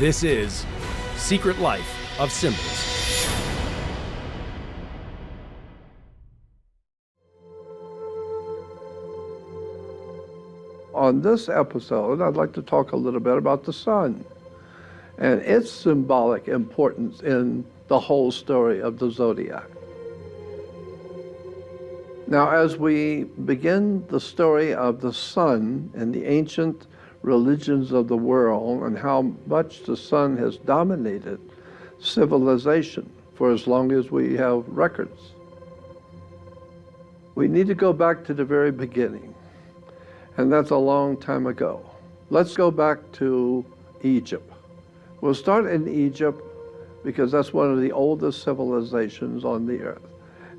This is Secret Life of Symbols. On this episode, I'd like to talk a little bit about the sun and its symbolic importance in the whole story of the zodiac. Now, as we begin the story of the sun and the ancient religions of the world and how much the sun has dominated civilization for as long as we have records, we need to go back to the very beginning, and that's a long time ago. Let's go back to Egypt. We'll start in Egypt because that's one of the oldest civilizations on the earth,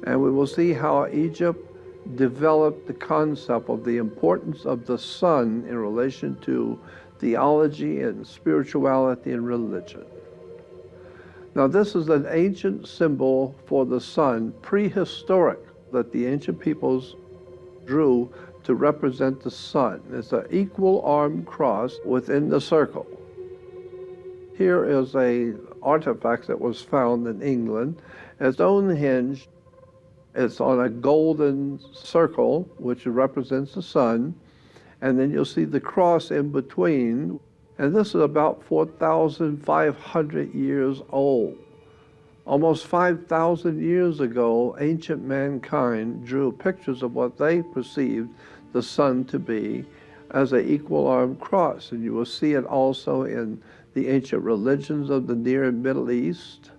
and we will see how Egypt developed the concept of the importance of the sun in relation to theology and spirituality and religion. Now, this is an ancient symbol for the sun, prehistoric, that the ancient peoples drew to represent the sun. It's an equal arm cross within the circle. Here is an artifact that was found in England at Stonehenge. It's on a golden circle, which represents the sun, and then you'll see the cross in between, and this is about 4,500 years old. Almost 5,000 years ago, ancient mankind drew pictures of what they perceived the sun to be as an equal arm cross, and you will see it also in the ancient religions of the Near and Middle East.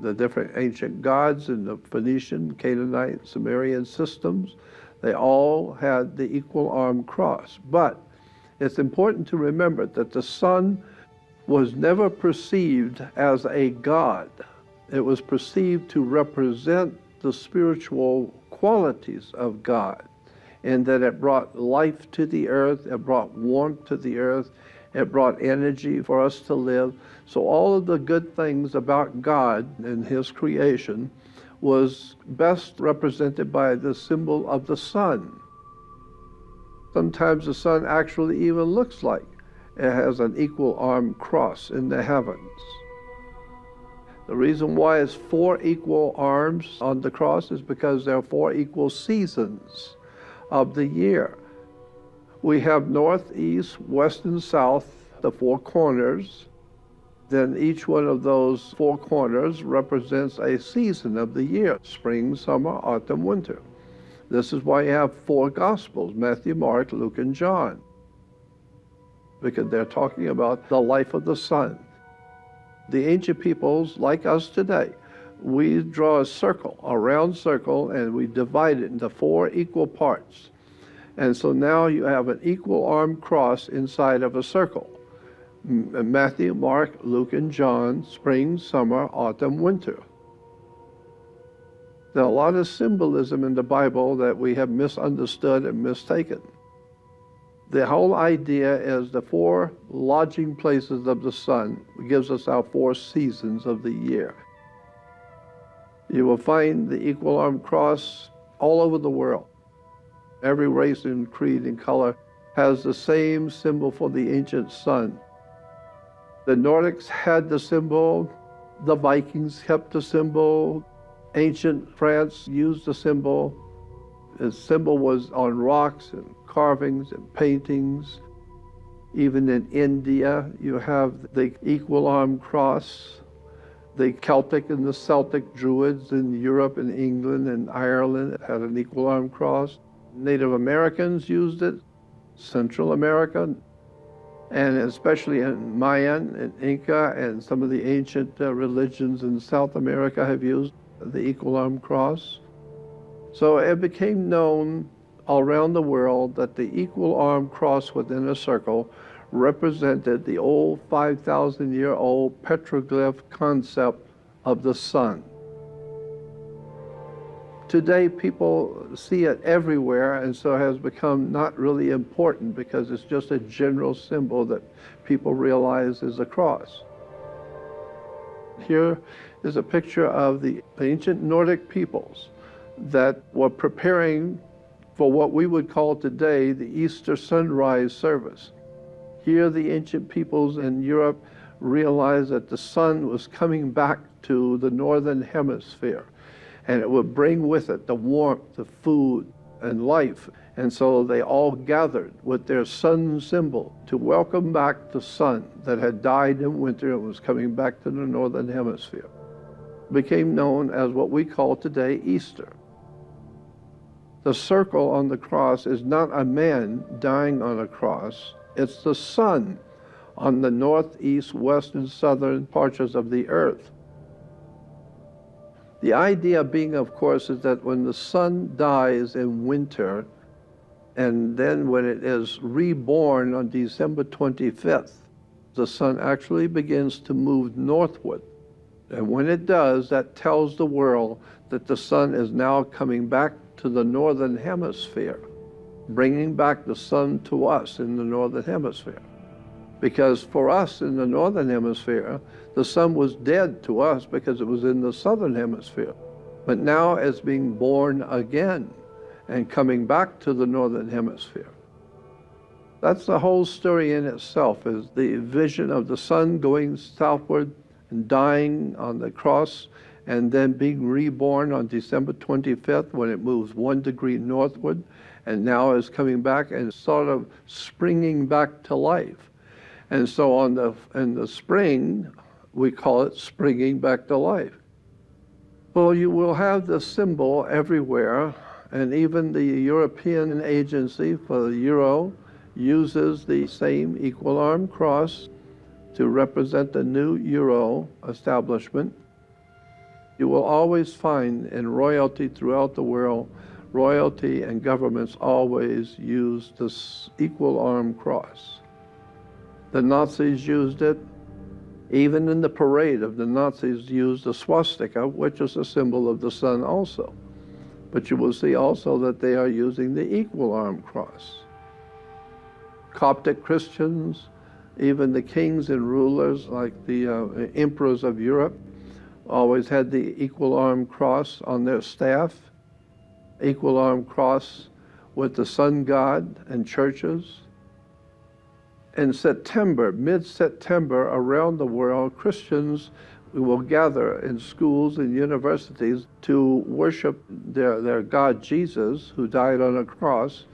The different ancient gods in the Phoenician, Canaanite, Sumerian systems, they all had the equal arm cross. But it's important to remember that the sun was never perceived as a god. It was perceived to represent the spiritual qualities of God, in that it brought life to the earth, it brought warmth to the earth, it brought energy for us to live. So all of the good things about God and His creation was best represented by the symbol of the sun. Sometimes the sun actually even looks like it has an equal arm cross in the heavens. The reason why it's 4 equal arms on the cross is because there are 4 equal seasons of the year. We have north, east, west, and south, the 4 corners. Then each one of those 4 corners represents a season of the year: spring, summer, autumn, winter. This is why you have 4 Gospels: Matthew, Mark, Luke, and John, because they're talking about the life of the sun. The ancient peoples, like us today, we draw a circle, a round circle, and we divide it into 4 equal parts. And so now you have an equal arm cross inside of a circle. Matthew, Mark, Luke, and John, spring, summer, autumn, winter. There are a lot of symbolism in the Bible that we have misunderstood and mistaken. The whole idea is the 4 lodging places of the sun gives us our 4 seasons of the year. You will find the equal arm cross all over the world. Every race and creed and color has the same symbol for the ancient sun. The Nordics had the symbol, the Vikings kept the symbol, ancient France used the symbol. The symbol was on rocks and carvings and paintings. Even in India, you have the equal arm cross. The Celtic and the Celtic Druids in Europe and England and Ireland had an equal arm cross. Native Americans used it, Central America, and especially in Mayan and Inca and some of the ancient religions in South America have used the equal arm cross. So it became known all around the world that the equal arm cross within a circle represented the old 5,000-year-old petroglyph concept of the sun. Today, people see it everywhere, and so it has become not really important because it's just a general symbol that people realize is a cross. Here is a picture of the ancient Nordic peoples that were preparing for what we would call today the Easter sunrise service. Here the ancient peoples in Europe realized that the sun was coming back to the northern hemisphere, and it would bring with it the warmth, the food, and life. And so they all gathered with their sun symbol to welcome back the sun that had died in winter and was coming back to the northern hemisphere. It became known as what we call today Easter. The circle on the cross is not a man dying on a cross, it's the sun on the northeast, west, and southern parts of the earth. The idea being, of course, is that when the sun dies in winter, and then when it is reborn on December 25th, the sun actually begins to move northward. And when it does, that tells the world that the sun is now coming back to the northern hemisphere, bringing back the sun to us in the northern hemisphere. Because for us in the northern hemisphere, the sun was dead to us because it was in the southern hemisphere. But now it's being born again and coming back to the northern hemisphere. That's the whole story in itself, is the vision of the sun going southward and dying on the cross and then being reborn on December 25th when it moves 1 degree northward and now is coming back and sort of springing back to life. And so in the spring, we call it springing back to life. Well, you will have the symbol everywhere, and even the European Agency for the Euro uses the same equal arm cross to represent the new Euro establishment. You will always find in royalty throughout the world, royalty and governments always use this equal arm cross. The Nazis used it. Even in the parade of the Nazis used the swastika, which is a symbol of the sun also. But you will see also that they are using the equal arm cross. Coptic Christians, even the kings and rulers like the emperors of Europe, always had the equal arm cross on their staff, equal arm cross with the sun god and churches. In September, mid-September, around the world, Christians will gather in schools and universities to worship their God Jesus, who died on a cross.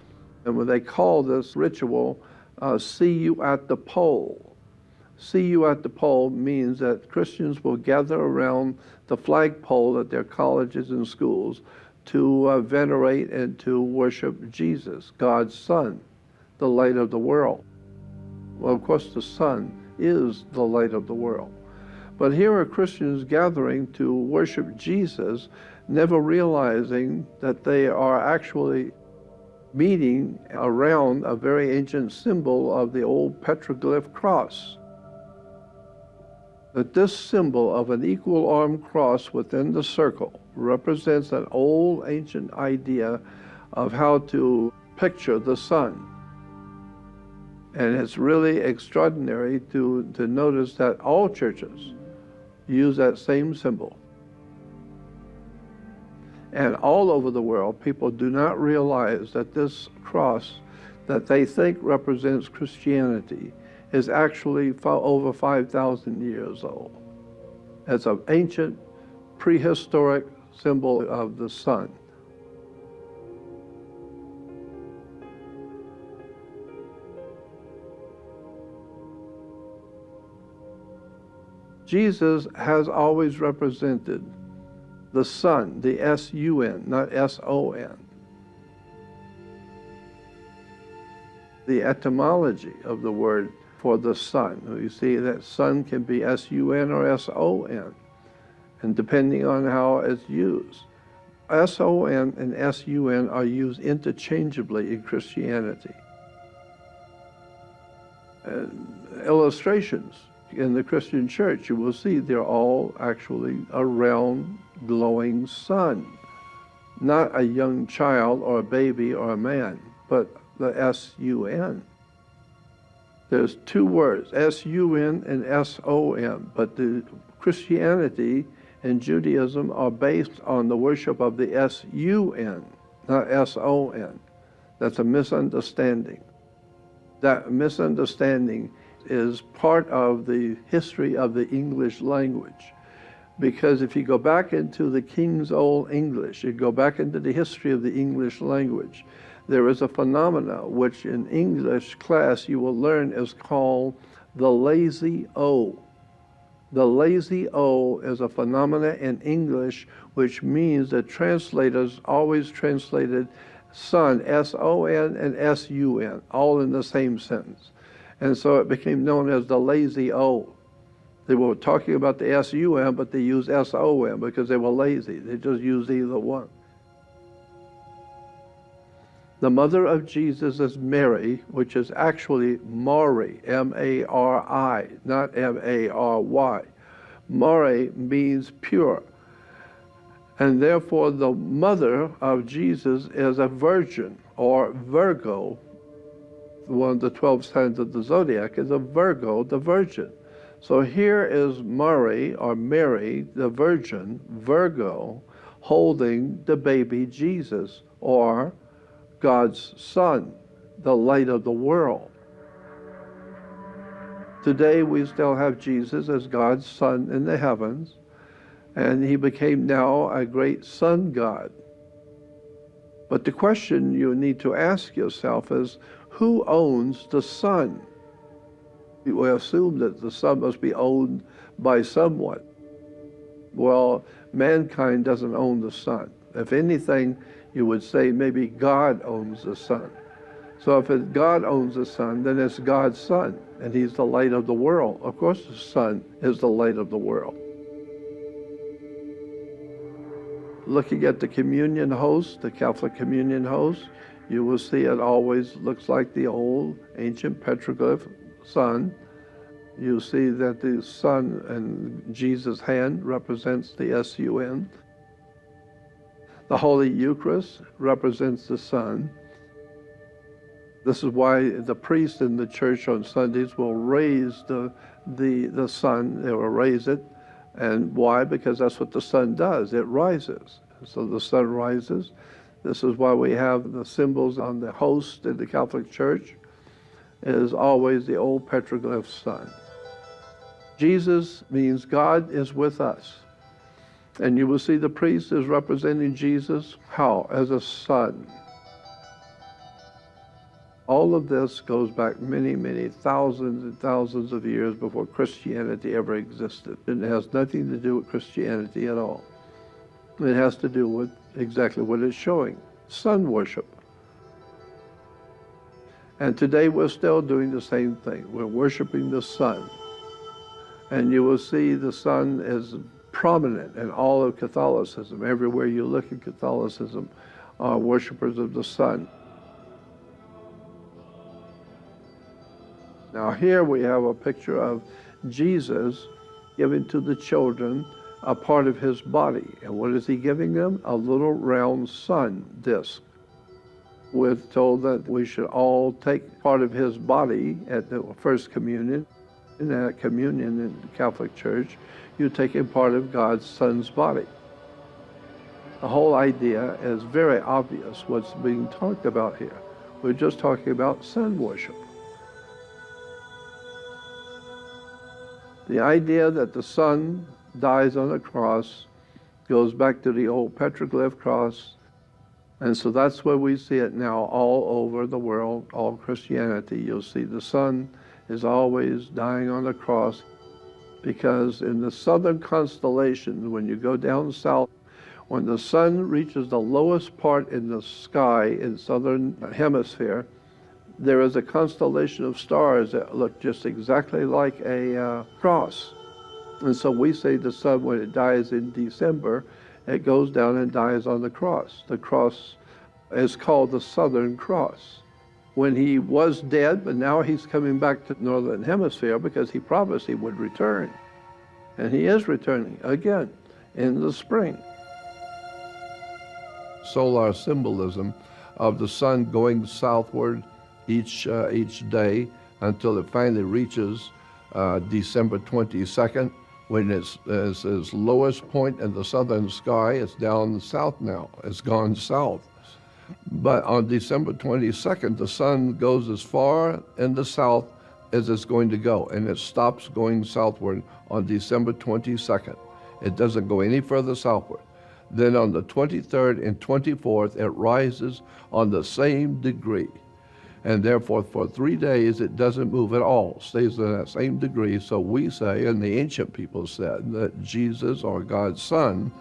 And when they call this ritual, see you at the pole. See you at the pole means that Christians will gather around the flagpole at their colleges and schools to venerate and to worship Jesus, God's Son, the light of the world. Well, of course, the sun is the light of the world. But here are Christians gathering to worship Jesus, never realizing that they are actually meeting around a very ancient symbol of the old petroglyph cross. That this symbol of an equal arm cross within the circle represents an old ancient idea of how to picture the sun. And it's really extraordinary to notice that all churches use that same symbol. And all over the world, people do not realize that this cross that they think represents Christianity is actually over 5,000 years old. It's an ancient, prehistoric symbol of the sun. Jesus has always represented the sun, the S-U-N, not S-O-N. The etymology of the word for the sun, you see that sun can be S-U-N or S-O-N, and depending on how it's used. S-O-N and S-U-N are used interchangeably in Christianity. Illustrations in the Christian church, you will see they're all actually a round, glowing sun. Not a young child or a baby or a man, but the S-U-N. There's two words, S-U-N and S-O-N, but the Christianity and Judaism are based on the worship of the S-U-N, not S-O-N. That's a misunderstanding. That misunderstanding is part of the history of the English language. Because if you go back into the King's Old English, you go back into the history of the English language, there is a phenomena which in English class you will learn is called the lazy O. The lazy O is a phenomena in English which means that translators always translated son, S-O-N and S-U-N, all in the same sentence. And so it became known as the lazy O. They were talking about the S-U-N, but they used S-O-N because they were lazy. They just used either one. The mother of Jesus is Mary, which is actually Mari, M-A-R-I, not M-A-R-Y. Mari means pure. And therefore the mother of Jesus is a virgin, or Virgo. One of the 12 signs of the zodiac is a Virgo, the virgin. So here is Mary, or Mary, the virgin, Virgo, holding the baby Jesus, or God's Son, the light of the world. Today we still have Jesus as God's Son in the heavens, and he became now a great sun god. But the question you need to ask yourself is, who owns the sun? We assume that the sun must be owned by someone. Well, mankind doesn't own the sun. If anything, you would say maybe God owns the sun. So if God owns the sun, then it's God's Son, and he's the light of the world. Of course the sun is the light of the world. Looking at the communion host, the Catholic communion host, you will see it always looks like the old ancient petroglyph sun. You see that the sun in Jesus' hand represents the S-U-N. The Holy Eucharist represents the sun. This is why the priest in the church on Sundays will raise the sun, they will raise it. And why? Because that's what the sun does, it rises. So the sun rises. This is why we have the symbols on the host in the Catholic Church. It is always the old petroglyph sun. Jesus means God is with us. And you will see the priest is representing Jesus, how? As a son. All of this goes back many, many thousands and thousands of years before Christianity ever existed. It has nothing to do with Christianity at all. It has to do with exactly what it's showing, sun worship. And today we're still doing the same thing. We're worshiping the sun. And you will see the sun is prominent in all of Catholicism. Everywhere you look in Catholicism are worshipers of the sun. Now here we have a picture of Jesus giving to the children a part of his body. And what is he giving them? A little round sun disk. We're told that we should all take part of his body at the first communion. In that communion in the Catholic Church, you're taking part of God's Son's body. The whole idea is very obvious what's being talked about here. We're just talking about sun worship. The idea that the Son dies on a cross goes back to the old petroglyph cross, and so that's where we see it now all over the world, all Christianity. You'll see the Son is always dying on the cross, because in the southern constellations, when you go down south, when the sun reaches the lowest part in the sky in southern hemisphere, there is a constellation of stars that look just exactly like a cross. And so we say the sun, when it dies in December, it goes down and dies on the cross. The cross is called the Southern Cross. When he was dead, but now he's coming back to the northern hemisphere because he promised he would return. And he is returning again in the spring. Solar symbolism of the sun going southward each day until it finally reaches December 22nd, when it's lowest point in the southern sky. It's down south now. It's gone south. But on December 22nd, the sun goes as far in the south as it's going to go, and it stops going southward on December 22nd. It doesn't go any further southward. Then on the 23rd and 24th, it rises on the same degree. And therefore, for 3 days, it doesn't move at all, stays in that same degree. So we say, and the ancient people said, that Jesus, or God's Son,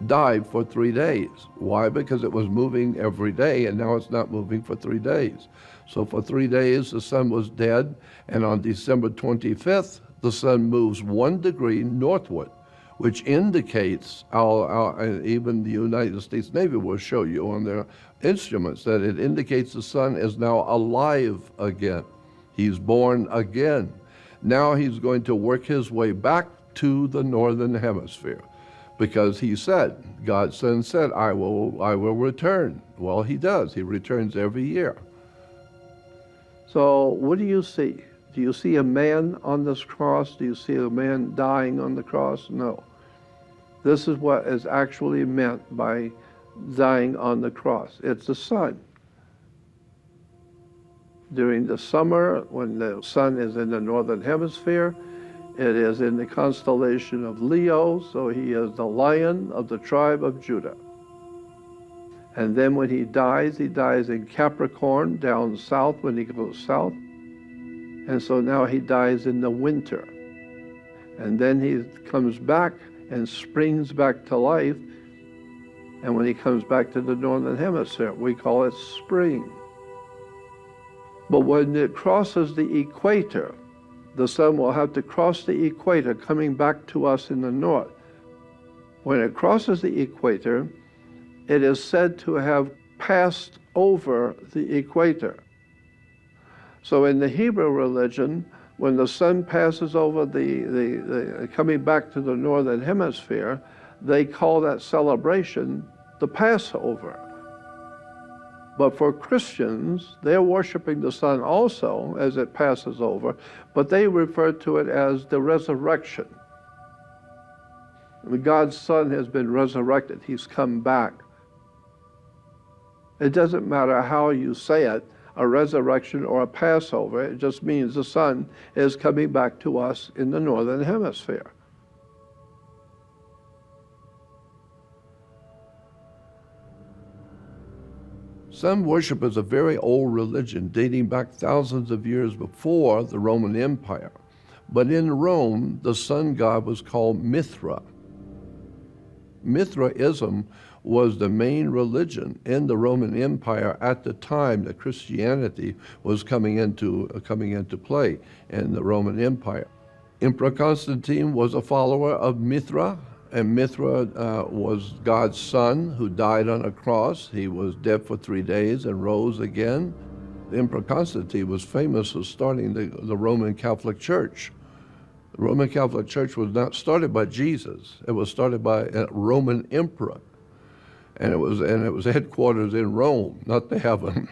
died for 3 days. Why? Because it was moving every day, and now it's not moving for 3 days. So for 3 days, the sun was dead, and on December 25th, the sun moves 1 degree northward, which indicates, even the United States Navy will show you on their instruments, that it indicates the sun is now alive again. He's born again. Now he's going to work his way back to the northern hemisphere, because he said, God's Son said, I will return. Well, he does. He returns every year. So what do you see? Do you see a man on this cross? Do you see a man dying on the cross? No. This is what is actually meant by dying on the cross. It's the sun. During the summer, when the sun is in the northern hemisphere, it is in the constellation of Leo, so he is the lion of the tribe of Judah. And then when he dies in Capricorn, down south when he goes south. And so now he dies in the winter. And then he comes back and springs back to life. And when he comes back to the northern hemisphere, we call it spring. But when it crosses the equator, the sun will have to cross the equator coming back to us in the north. When it crosses the equator, it is said to have passed over the equator. So in the Hebrew religion, when the sun passes over the coming back to the northern hemisphere, they call that celebration the Passover. But for Christians, they're worshiping the sun also as it passes over, but they refer to it as the resurrection. God's Son has been resurrected. He's come back. It doesn't matter how you say it, a resurrection or a Passover. It just means the sun is coming back to us in the northern hemisphere. Sun worship is a very old religion dating back thousands of years before the Roman Empire. But in Rome, the sun god was called Mithra. Mithraism was the main religion in the Roman Empire at the time that Christianity was coming into play in the Roman Empire. Emperor Constantine was a follower of Mithra, and Mithra was God's son who died on a cross. He was dead for 3 days and rose again. Emperor Constantine was famous for starting the Roman Catholic Church. The Roman Catholic Church was not started by Jesus. It was started by a Roman emperor. And it was headquarters in Rome, not the heaven.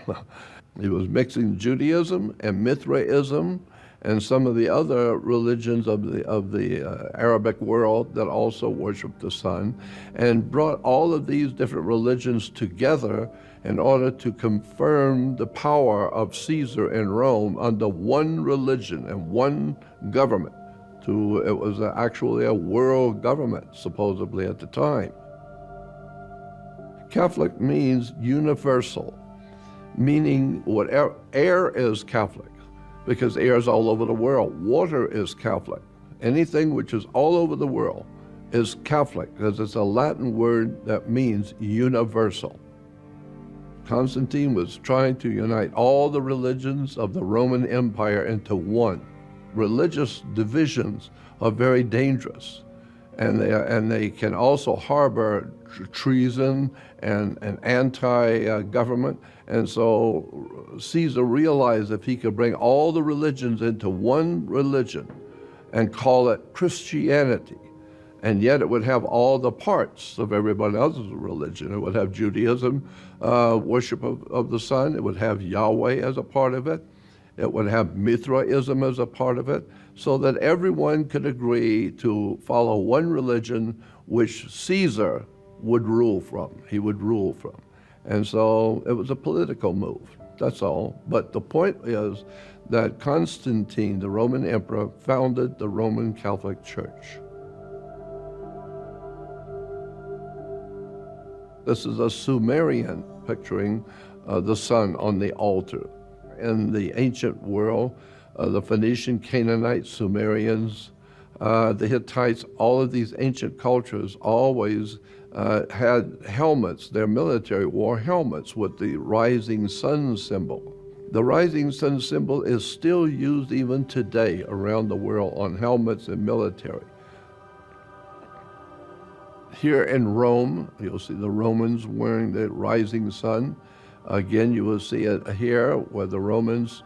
He was mixing Judaism and Mithraism and some of the other religions of the Arabic world that also worshiped the sun, and brought all of these different religions together in order to confirm the power of Caesar in Rome under one religion and one government. It was actually a world government, supposedly at the time. Catholic means universal, meaning whatever. Air is Catholic, because air is all over the world. Water is Catholic. Anything which is all over the world is Catholic, because it's a Latin word that means universal. Constantine was trying to unite all the religions of the Roman Empire into one. Religious divisions are very dangerous, and they can also harbor treason and anti-government. And so Caesar realized if he could bring all the religions into one religion and call it Christianity, and yet it would have all the parts of everybody else's religion. It would have Judaism, worship of the sun. It would have Yahweh as a part of it. It would have Mithraism as a part of it, so that everyone could agree to follow one religion which Caesar would rule from. He would rule from. And so it was a political move, that's all. But the point is that Constantine, the Roman emperor, founded the Roman Catholic Church. This is a Sumerian picturing the sun on the altar. In the ancient world, the Phoenician, Canaanites, Sumerians, the Hittites, all of these ancient cultures always had helmets. Their military wore helmets with the rising sun symbol. The rising sun symbol is still used even today around the world on helmets and military. Here in Rome, you'll see the Romans wearing the rising sun. Again, you will see it here where the Romans,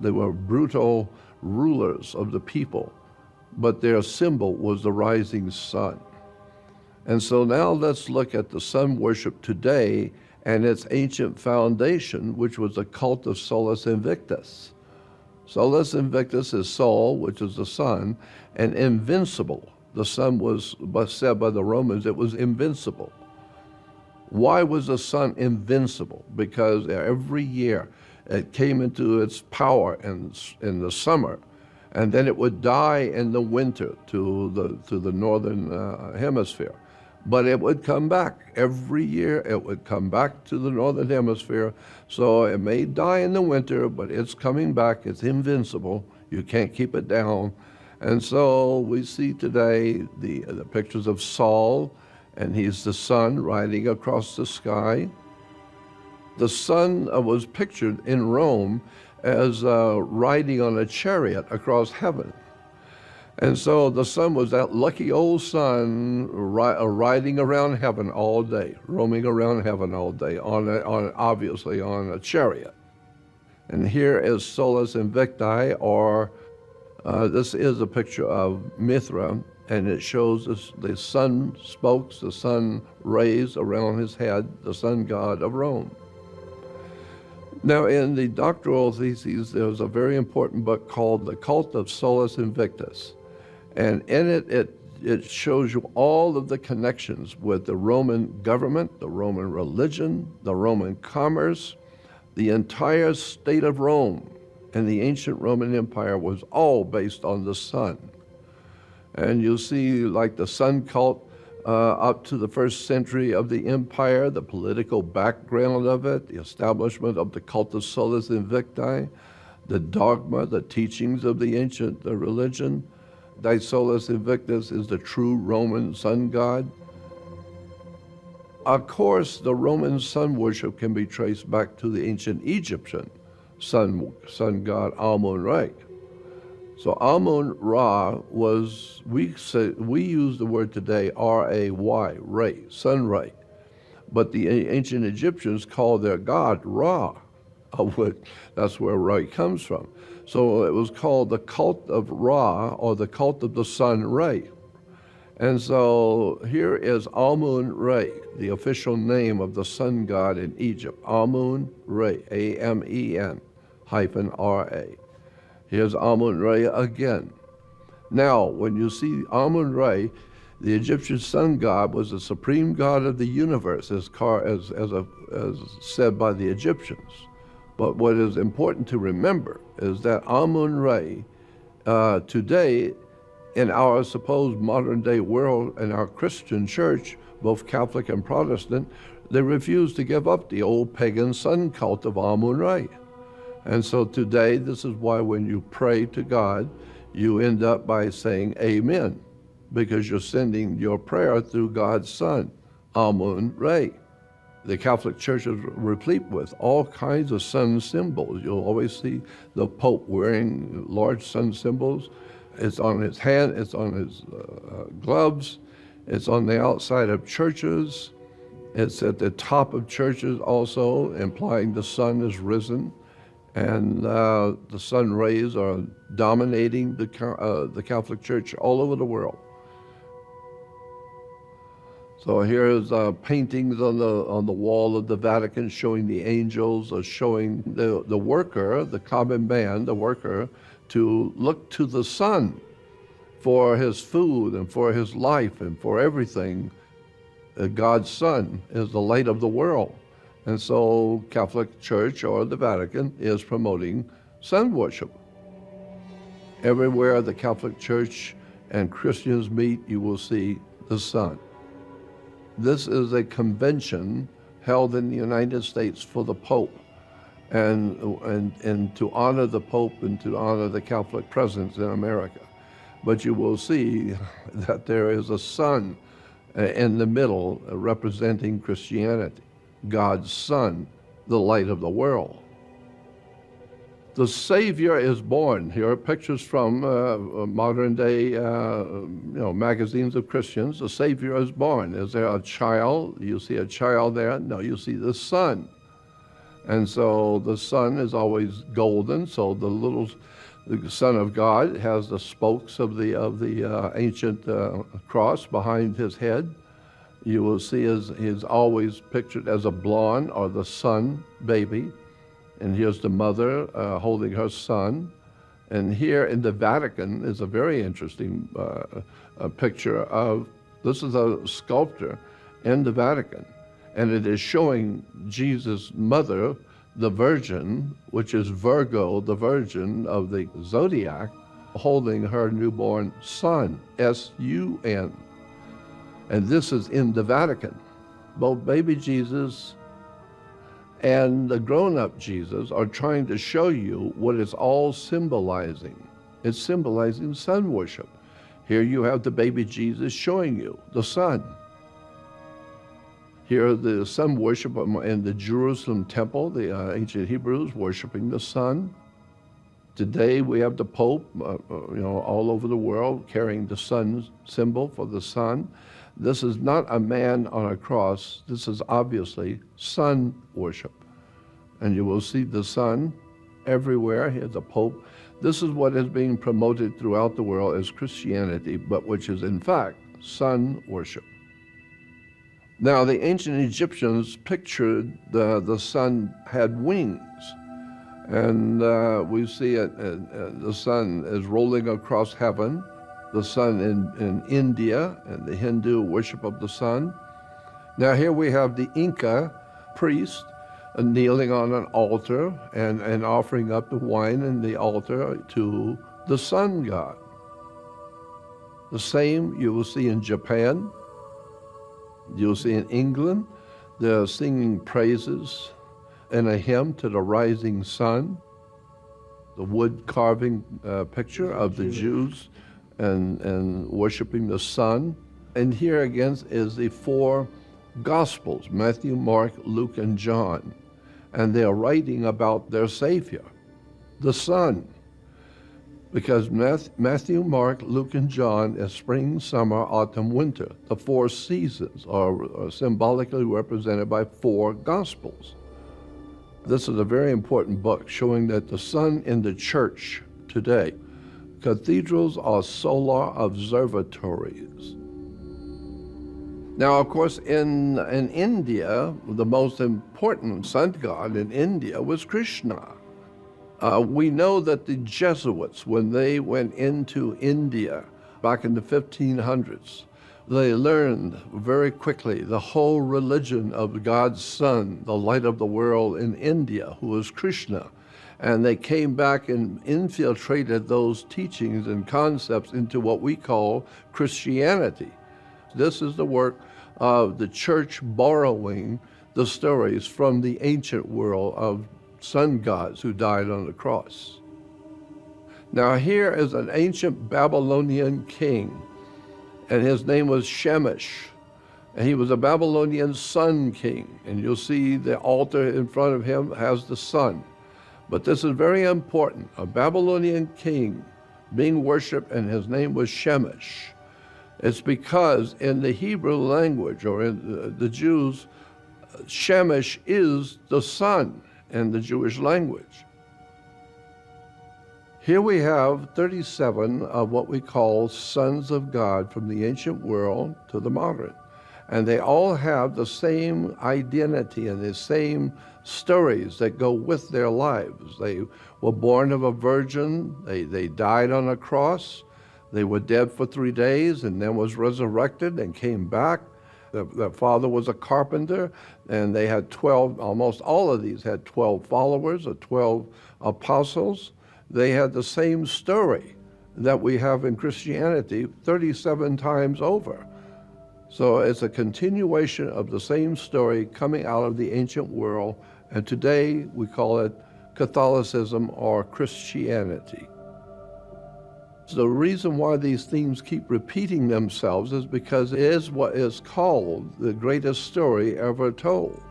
they were brutal rulers of the people, but their symbol was the rising sun. And so now let's look at the sun worship today and its ancient foundation, which was the cult of Solus Invictus. Solus Invictus is Sol, which is the sun, and invincible. The sun was said by the Romans, it was invincible. Why was the sun invincible? Because every year it came into its power in the summer, and then it would die in the winter to the northern hemisphere. But it would come back. Every year it would come back to the northern hemisphere. So it may die in the winter, but it's coming back. It's invincible. You can't keep it down. And so we see today the pictures of Sol, and he's the sun riding across the sky. The sun was pictured in Rome as riding on a chariot across heaven. And so the sun was that lucky old sun riding around heaven all day, roaming around heaven all day, obviously on a chariot. And here is Solus Invicti, or this is a picture of Mithra, and it shows the sun spokes, the sun rays around his head, the sun god of Rome. Now, in the doctoral theses, there's a very important book called The Cult of Solus Invictus. And in it shows you all of the connections with the Roman government, the Roman religion, the Roman commerce. The entire state of Rome and the ancient Roman Empire was all based on the sun. And you see like the sun cult up to the first century of the empire, the political background of it, the establishment of the cult of Solus Invicti, the dogma, the teachings of the ancient religion. Solus Invictus is the true Roman sun god. Of course, the Roman sun worship can be traced back to the ancient Egyptian sun god Amun-Ra. So Amun-Ra was, we use the word today R-A-Y, Ray, sun ray. But the ancient Egyptians called their god Ra, that's where Ra comes from. So it was called the cult of Ra, or the cult of the sun ray. And so here is Amun-Ra, the official name of the sun god in Egypt, Amun-Ra, A-M-E-N-R-A. Here's Amun-Ra again. Now, when you see Amun-Ra, the Egyptian sun god was the supreme god of the universe, as said by the Egyptians. But what is important to remember is that Amun-Ra, today, in our supposed modern day world, in our Christian church, both Catholic and Protestant, they refuse to give up the old pagan sun cult of Amun-Ra. And so today, this is why when you pray to God, you end up by saying amen, because you're sending your prayer through God's son, Amun-Ra. The Catholic Church is replete with all kinds of sun symbols. You'll always see the Pope wearing large sun symbols. It's on his hand, it's on his gloves, it's on the outside of churches, it's at the top of churches also, implying the sun is risen, and the sun rays are dominating the Catholic Church all over the world. So here's paintings on the wall of the Vatican showing the angels, showing the worker, the common man, the worker, to look to the sun for his food and for his life and for everything. God's son is the light of the world. And so Catholic Church or the Vatican is promoting sun worship. Everywhere the Catholic Church and Christians meet, you will see the sun. This is a convention held in the United States for the Pope, and to honor the Pope and to honor the Catholic presence in America. But you will see that there is a sun in the middle representing Christianity, God's Son, the light of the world. The Savior is born. Here are pictures from modern day magazines of Christians. The Savior is born. Is there a child? You see a child there? No, you see the sun. And so the sun is always golden, so the Son of God has the spokes of the ancient cross behind his head. You will see he's always pictured as a blonde or the sun baby. And here's the mother holding her son. And here in the Vatican is a very interesting picture of, this is a sculpture in the Vatican. And it is showing Jesus' mother, the Virgin, which is Virgo, the Virgin of the zodiac, holding her newborn son, S-U-N. And this is in the Vatican. Both baby Jesus and the grown-up Jesus are trying to show you what it's all symbolizing. It's symbolizing sun worship. Here you have the baby Jesus showing you the sun. Here the sun worship in the Jerusalem temple, the ancient Hebrews worshiping the sun. Today we have the Pope, all over the world carrying the sun symbol for the sun. This is not a man on a cross. This is obviously sun worship. And you will see the sun everywhere. Here's the Pope. This is what is being promoted throughout the world as Christianity, but which is in fact sun worship. Now, the ancient Egyptians pictured the sun had wings. And we see it, the sun is rolling across heaven. The sun in India and the Hindu worship of the sun. Now here we have the Inca priest kneeling on an altar and offering up the wine in the altar to the sun god. The same you will see in Japan. You'll see in England, they're singing praises in a hymn to the rising sun. The wood carving picture of the Jews and worshiping the sun. And here again is the four Gospels, Matthew, Mark, Luke, and John. And they're writing about their Savior, the sun. Because Matthew, Mark, Luke, and John is spring, summer, autumn, winter. The four seasons are symbolically represented by four Gospels. This is a very important book showing that the sun in the church today, cathedrals are solar observatories. Now, of course, in India, the most important sun god in India was Krishna. We know that the Jesuits, when they went into India back in the 1500s, they learned very quickly the whole religion of God's Son, the light of the world in India, who was Krishna. And they came back and infiltrated those teachings and concepts into what we call Christianity. This is the work of the church borrowing the stories from the ancient world of sun gods who died on the cross. Now here is an ancient Babylonian king, and his name was Shemesh. And he was a Babylonian sun king. And you'll see the altar in front of him has the sun. But this is very important. A Babylonian king being worshipped, and his name was Shemesh. It's because in the Hebrew language, or in the Jews, Shemesh is the sun in the Jewish language. Here we have 37 of what we call sons of God from the ancient world to the modern. And they all have the same identity and the same stories that go with their lives. They were born of a virgin, they died on a cross, they were dead for 3 days and then was resurrected and came back, Their father was a carpenter, and they had 12, almost all of these had 12 followers or 12 apostles. They had the same story that we have in Christianity 37 times over. So it's a continuation of the same story coming out of the ancient world, and today we call it Catholicism or Christianity. The reason why these themes keep repeating themselves is because it is what is called the greatest story ever told.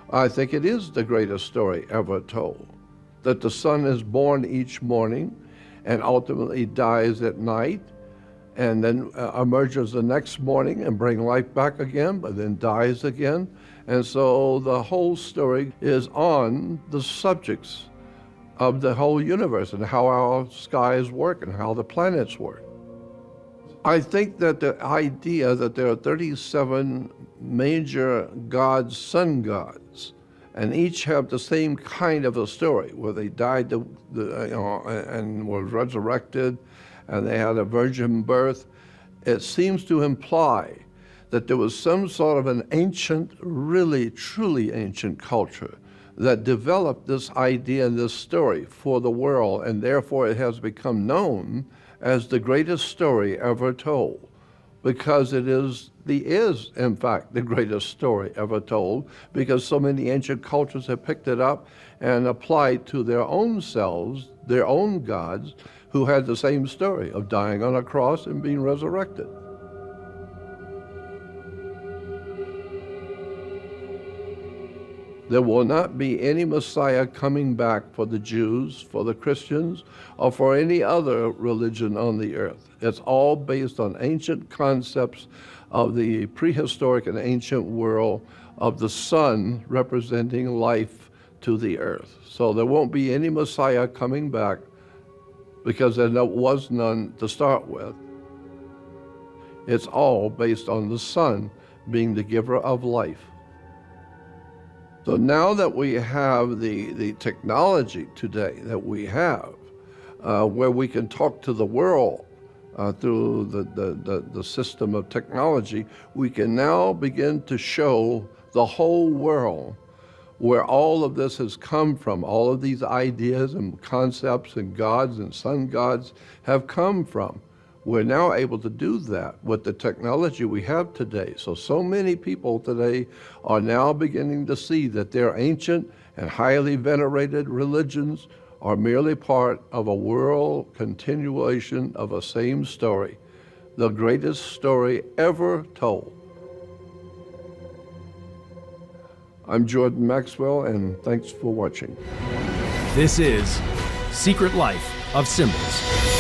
I think it is the greatest story ever told. That the sun is born each morning and ultimately dies at night, and then emerges the next morning and brings life back again, but then dies again. And so the whole story is on the subjects of the whole universe and how our skies work and how the planets work. I think that the idea that there are 37 major gods, sun gods, and each have the same kind of a story, where they died and were resurrected, and they had a virgin birth, it seems to imply that there was some sort of an ancient, really, truly ancient culture that developed this idea and this story for the world, and therefore it has become known as the greatest story ever told, because it is in fact the greatest story ever told, because so many ancient cultures have picked it up and applied to their own selves, their own gods, who had the same story of dying on a cross and being resurrected. There will not be any Messiah coming back for the Jews, for the Christians, or for any other religion on the earth. It's all based on ancient concepts of the prehistoric and ancient world of the sun representing life to the earth. So there won't be any Messiah coming back because there was none to start with. It's all based on the sun being the giver of life. So now that we have the technology today that we have, where we can talk to the world through the system of technology, we can now begin to show the whole world where all of this has come from. All of these ideas and concepts and gods and sun gods have come from. We're now able to do that with the technology we have today. So many people today are now beginning to see that their ancient and highly venerated religions are merely part of a world continuation of a same story, the greatest story ever told. I'm Jordan Maxwell, and thanks for watching. This is Secret Life of Symbols.